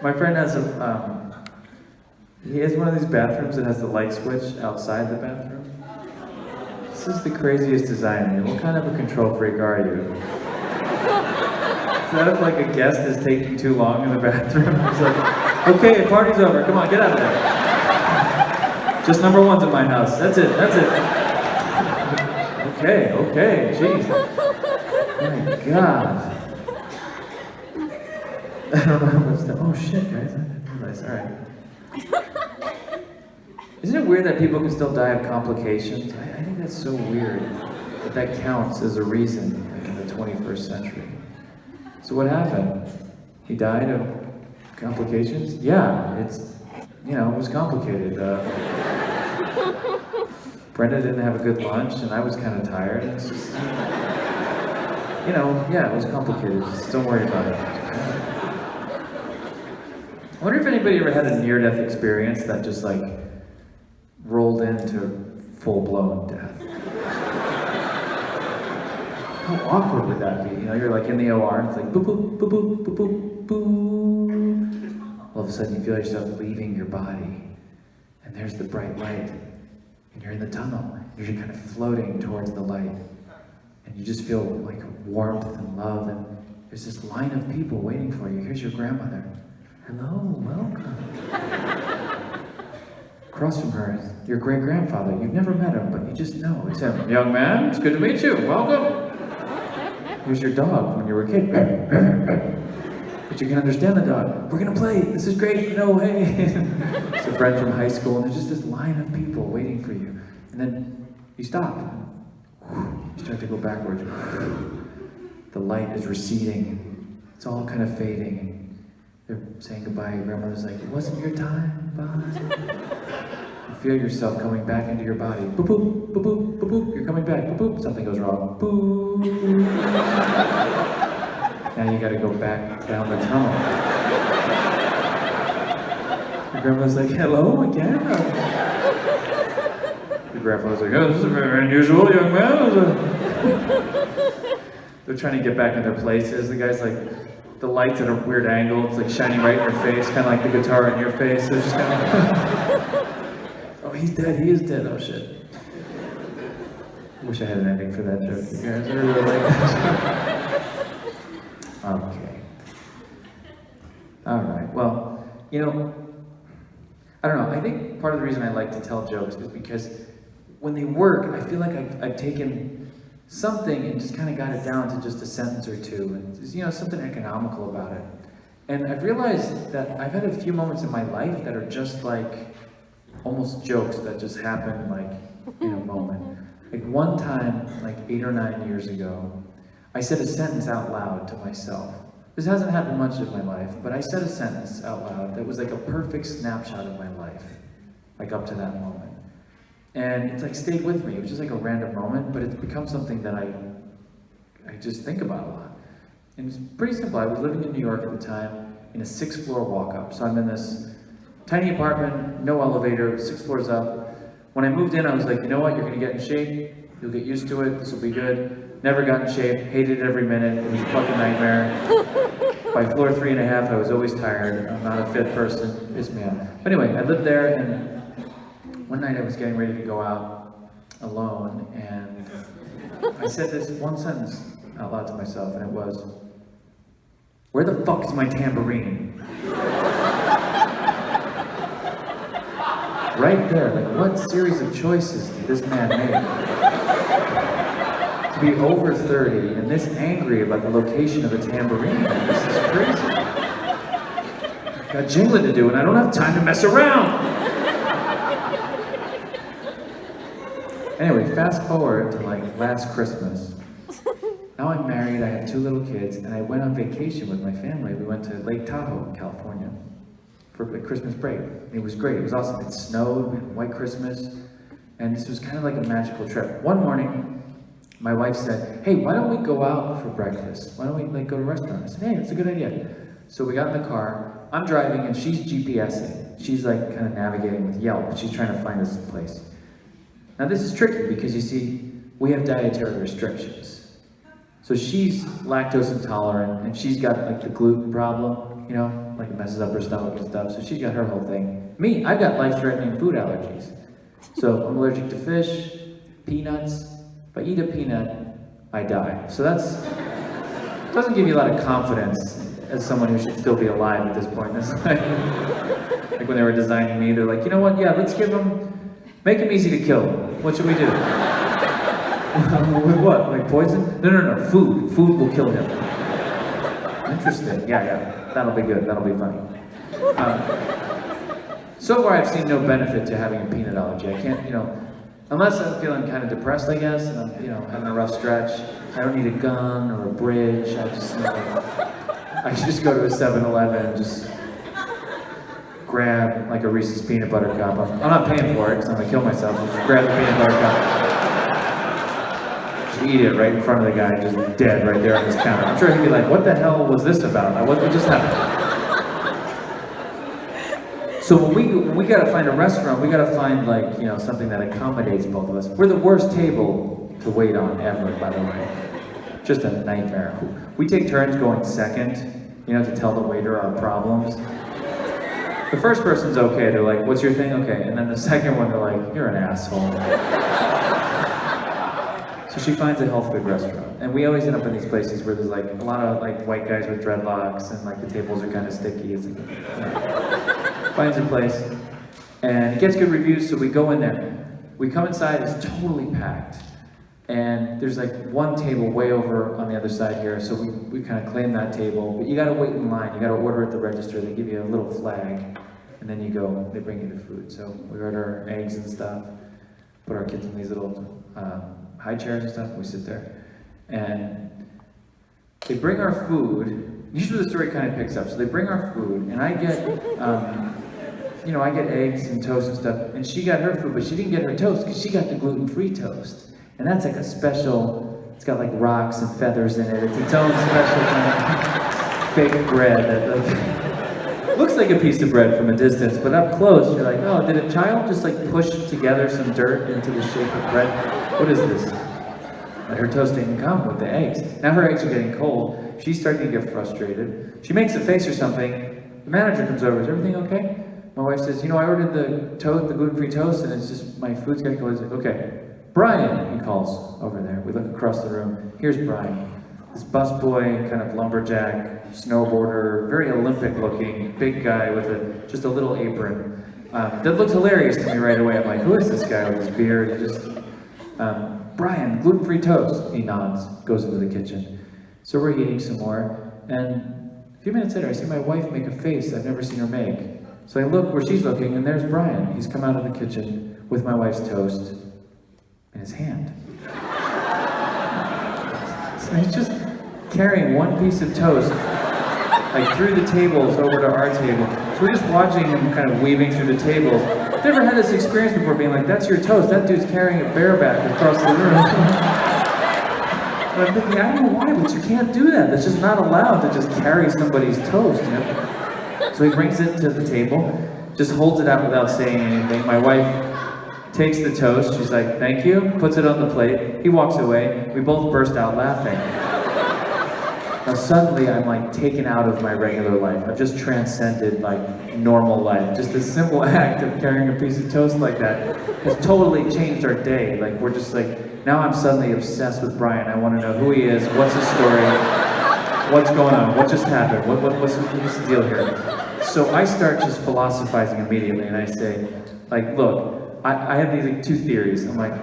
My friend has he has one of these bathrooms that has the light switch outside the bathroom. This is the craziest design. I mean, what kind of a control freak are you? Is that if like a guest is taking too long in the bathroom? It's like, okay, party's over, come on, get out of there. Just number one's in my house, that's it. Okay, jeez. My God. I don't know how much time. Oh shit, guys, I didn't realize, alright. Isn't it weird that people can still die of complications? I think that's so weird that counts as a reason, like in the 21st century. So what happened? He died of complications? Yeah, it was complicated. Brenda didn't have a good lunch, and I was kind of tired. It's just, yeah, it was complicated. Just don't worry about it. I wonder if anybody ever had a near-death experience that just like rolled into full-blown death. How awkward would that be? You're like in the OR, and it's like boop, boop, boop, boop, boop, boop, boop. All of a sudden you feel yourself leaving your body, and there's the bright light, and you're in the tunnel. You're just kind of floating towards the light, and you just feel like warmth and love, and there's this line of people waiting for you. Here's your grandmother. Hello, welcome. Across from her is your great-grandfather. You've never met him, but you just know it's him. Young man, it's good to meet you. Welcome. Here's your dog when you were a kid. But you can understand the dog. We're gonna play. This is great. No way. It's a friend from high school, and there's just this line of people waiting for you. And then you stop. You start to go backwards. The light is receding. It's all kind of fading. They're saying goodbye. Your grandmother's like, it wasn't your time. Bye. You feel yourself coming back into your body. Boop, boop, boop, boop, boop, boop. You're coming back. Boop, boop. Something goes wrong. Boop. Now you gotta go back down the tunnel. Your grandmother's like, hello again? Your grandfather's like, oh, this is very unusual, young man. They're trying to get back in their places. The guy's like, the light's at a weird angle. It's like shining right in your face, kind of like the guitar in your face. So it's just kind of oh, he's dead. He is dead. Oh, shit. I wish I had an ending for that joke, you guys. I really like that. Okay. All right. Well, I don't know. I think part of the reason I like to tell jokes is because when they work, I feel like I've taken something and just kind of got it down to just a sentence or two, and something economical about it. And I've realized that I've had a few moments in my life that are just like almost jokes that just happen like in a moment. Like one time, like 8 or 9 years ago, I said a sentence out loud to myself. This hasn't happened much in my life, but I said a sentence out loud that was like a perfect snapshot of my life, like up to that moment. And it's like stayed with me. It was just like a random moment, but it's become something that I just think about a lot. And it's pretty simple. I was living in New York at the time in a 6th floor walk-up. So I'm in this tiny apartment, no elevator, 6 floors up. When I moved in, I was like, you know what, you're gonna get in shape. You'll get used to it, this will be good. Never got in shape, hated it every minute. It was a fucking nightmare. By floor 3.5, I was always tired. I'm not a fit person, pissed me off. But anyway, I lived there, and one night I was getting ready to go out alone, and I said this one sentence out loud to myself, and it was, where the fuck is my tambourine? Right there, like what series of choices did this man make? To be over 30 and this angry about the location of a tambourine, this is crazy. I've got jingling to do and I don't have time to mess around. Anyway, fast forward to like last Christmas. Now I'm married, I have 2 little kids, and I went on vacation with my family. We went to Lake Tahoe, California, for a Christmas break. It was great, it was awesome. It snowed, we had a white Christmas, and this was kind of like a magical trip. One morning, my wife said, hey, why don't we go out for breakfast? Why don't we like go to a restaurant? I said, hey, that's a good idea. So we got in the car, I'm driving and she's GPSing. She's like kind of navigating with Yelp, she's trying to find us a place. Now this is tricky because you see, we have dietary restrictions. So she's lactose intolerant and she's got like the gluten problem, like a messes up her stomach and stuff, so she's got her whole thing. Me, I've got life-threatening food allergies. So I'm allergic to fish, peanuts. If I eat a peanut, I die. So doesn't give you a lot of confidence as someone who should still be alive at this point. It's like when they were designing me, they're like, you know what, yeah, make him easy to kill. What should we do? With what, like poison? No, food. Food will kill him. Interesting, yeah, that'll be good, that'll be funny. So far I've seen no benefit to having a peanut allergy. I can't, unless I'm feeling kind of depressed, I guess, and I'm, having a rough stretch, I don't need a gun or a bridge. I should just go to a 7-Eleven and just grab like a Reese's peanut butter cup. I'm not paying for it because I'm gonna kill myself. I'll just grab the peanut butter cup. Eat it right in front of the guy, just dead right there on his counter. I'm sure he'd be like, what the hell was this about? What just happened? So when we gotta find a restaurant, we gotta find something that accommodates both of us. We're the worst table to wait on ever, by the way. Just a nightmare. We take turns going second, to tell the waiter our problems. The first person's okay, they're like, what's your thing? Okay, and then the second one, they're like, you're an asshole. So she finds a health food restaurant, and we always end up in these places where there's a lot of white guys with dreadlocks, and the tables are kind of sticky. Finds a place, and it gets good reviews, so we go in there. We come inside, it's totally packed, and there's one table way over on the other side here, so we kind of claim that table, but you gotta wait in line, you gotta order at the register, they give you a little flag, and then you go, they bring you the food. So we order eggs and stuff, put our kids in these little high chairs and stuff, we sit there, and they bring our food. Usually the story kind of picks up. So they bring our food, and I get, I get eggs and toast and stuff, and she got her food, but she didn't get her toast because she got the gluten-free toast. And that's a special, it's got rocks and feathers in it. It's its own special kind of fake bread that looks like a piece of bread from a distance, but up close, you're like, oh, did a child just push together some dirt into the shape of bread? What is this? But her toast didn't come with the eggs. Now her eggs are getting cold. She's starting to get frustrated. She makes a face or something. The manager comes over. Is everything okay? My wife says, I ordered the gluten-free toast, and it's just, my food's getting cold. He's like, okay. Brian, he calls over there. We look across the room. Here's Brian. This busboy, kind of lumberjack, snowboarder, very Olympic-looking, big guy with just a little apron. That looks hilarious to me right away. I'm like, who is this guy with his beard? Brian, gluten-free toast. He nods, goes into the kitchen. So we're eating some more, and a few minutes later, I see my wife make a face I've never seen her make. So I look where she's looking, and there's Brian. He's come out of the kitchen with my wife's toast in his hand. So he's just carrying one piece of toast, through the tables over to our table. So we're just watching him kind of weaving through the tables. I've never had this experience before, being like, that's your toast. That dude's carrying a bareback across the room. And I'm thinking, I don't know why, but you can't do that. That's just not allowed to just carry somebody's toast, So he brings it to the table, just holds it out without saying anything. My wife takes the toast, she's like, thank you, puts it on the plate. He walks away. We both burst out laughing. Now suddenly I'm taken out of my regular life. I've just transcended normal life. Just the simple act of carrying a piece of toast like that has totally changed our day. We're just now I'm suddenly obsessed with Brian. I want to know who he is, what's his story, what's going on, what just happened, what's the deal here? So I start just philosophizing immediately, and I say, look, I have these two theories. I'm like,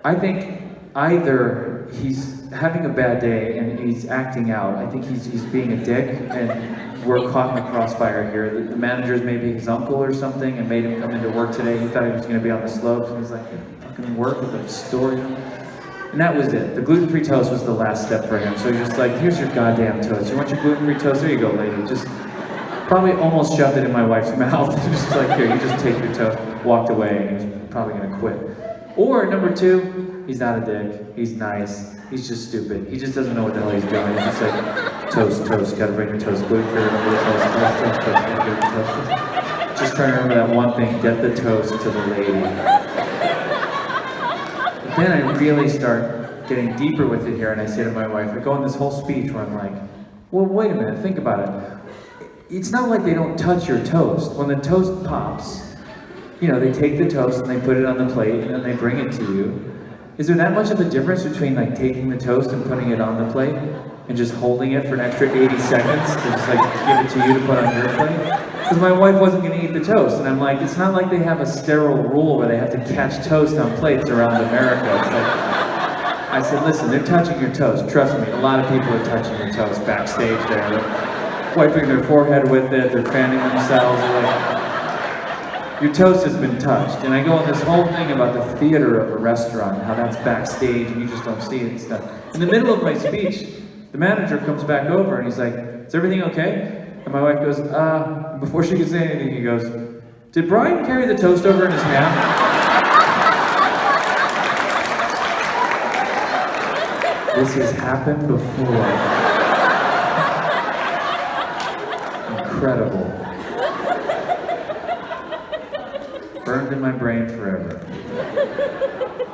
I think either he's having a bad day and he's acting out. I think he's being a dick, and we're caught in the crossfire here. The manager's maybe his uncle or something and made him come into work today. He thought he was going to be on the slopes, and he's like, fucking work with a story. And that was it. The gluten-free toast was the last step for him. So he's just like, here's your goddamn toast. You want your gluten-free toast? There you go, lady. Just probably almost shoved it in my wife's mouth. Just here, you just take your toast. Walked away, and he was probably going to quit. Or number two, he's not a dick. He's nice. He's just stupid. He just doesn't know what the hell he's doing. He's just like, toast, gotta bring your toast. Gluten-free, remember the toast, gotta get the toast. Just trying to remember that one thing, get the toast to the lady. But then I really start getting deeper with it here, and I say to my wife, I go on this whole speech where I'm like, well, wait a minute, think about it. it's not like they don't touch your toast. When the toast pops, they take the toast and they put it on the plate and then they bring it to you. Is there that much of a difference between like taking the toast and putting it on the plate and just holding it for an extra 80 seconds to just like give it to you to put on your plate? Because my wife wasn't going to eat the toast, and I'm like, it's not like they have a sterile rule where they have to catch toast on plates around America. It's like, I said, listen, they're touching your toast. Trust me, a lot of people are touching your toast backstage there. They're wiping their forehead with it, they're fanning themselves. They're like, your toast has been touched. And I go on this whole thing about the theater of a restaurant, and how that's backstage and you just don't see it and stuff. In the middle of my speech, the manager comes back over and he's like, is everything okay? And my wife goes, before she could say anything, he goes, did Brian carry the toast over in his hand? This has happened before. Incredible. Burned in my brain forever.